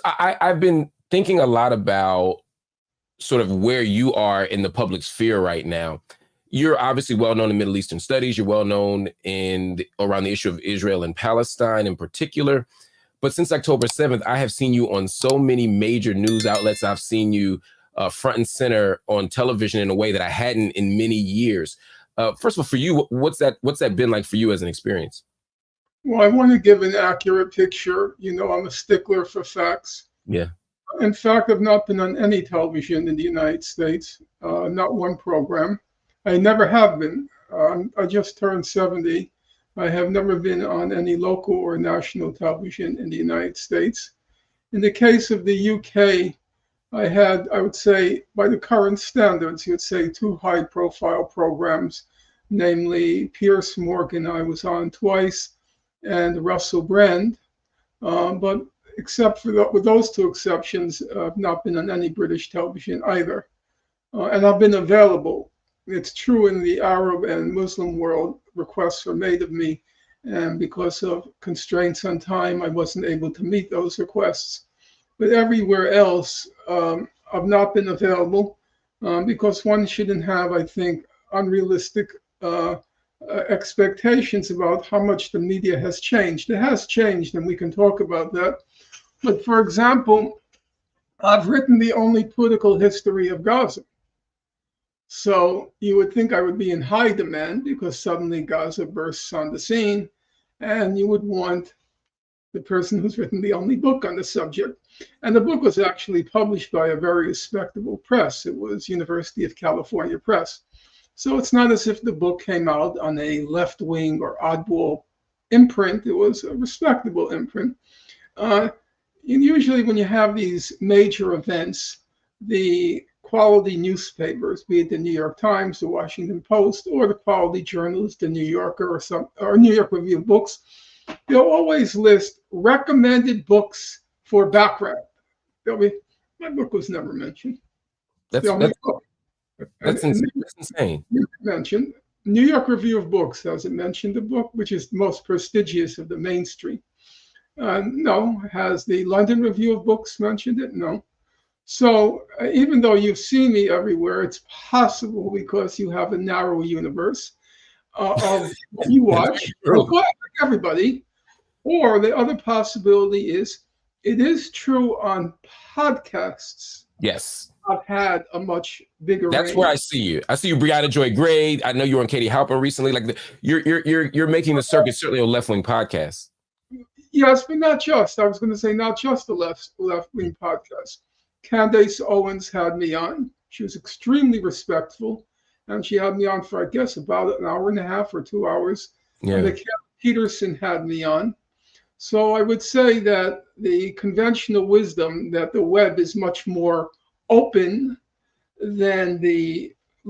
I've been thinking a lot about sort of where you are in the public sphere right now. You're obviously well known in Middle Eastern studies. You're well known around the issue of Israel and Palestine in particular. But since October 7th, I have seen you on so many major news outlets. I've seen you front and center on television in a way that I hadn't in many years. First of all, for you, what's that been like for you as an experience? Well, I want to give an accurate picture. I'm a stickler for facts. Yeah. In fact, I've not been on any television in the United States, not one program. I never have been. I just turned 70. I have never been on any local or national television in the United States. In the case of the UK, I would say, by the current standards, you'd say two high-profile programs, namely Piers Morgan, I was on twice, and Russell Brand. But except for with those two exceptions, I've not been on any British television either. And I've been available. It's true in the Arab and Muslim world, requests were made of me. And because of constraints on time, I wasn't able to meet those requests. But everywhere else, I've not been available because one shouldn't have, I think, unrealistic expectations about how much the media has changed. It has changed, and we can talk about that. But for example, I've written the only political history of Gaza. So you would think I would be in high demand because suddenly Gaza bursts on the scene, and you would want the person who's written the only book on the subject. And the book was actually published by a very respectable press. It was University of California Press. So it's not as if the book came out on a left-wing or oddball imprint. It was a respectable imprint. And usually when you have these major events, the quality newspapers, be it the New York Times, the Washington Post, or the quality journals, the New Yorker or New York Review of Books, they'll always list recommended books for background. My book was never mentioned. That's insane. Mentioned. New York Review of Books hasn't mentioned the book, which is the most prestigious of the mainstream. No. Has the London Review of Books mentioned it? No. So even though you've seen me everywhere, it's possible because you have a narrow universe of what you watch, like everybody. Or the other possibility is it is true on podcasts. Yes. I've had a much bigger That's range. where I see you. I see you, Brianna Joy Gray. I know you were on Katie Halper recently. Like you're making the circuit, certainly on left wing podcasts. Yes, but not just. I was going to say not just the left wing podcast. Candace Owens had me on. She was extremely respectful, and she had me on for, I guess, about an hour and a half or 2 hours. Yeah. And Peterson had me on. So I would say that the conventional wisdom that the web is much more open than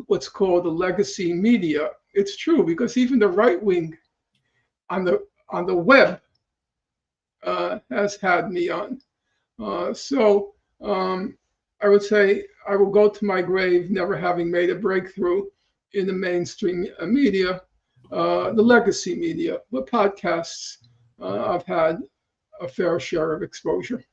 what's called the legacy media. It's true because even the right wing on the web has had me on. I would say I will go to my grave never having made a breakthrough in the mainstream media, the legacy media, but podcasts. I've had a fair share of exposure.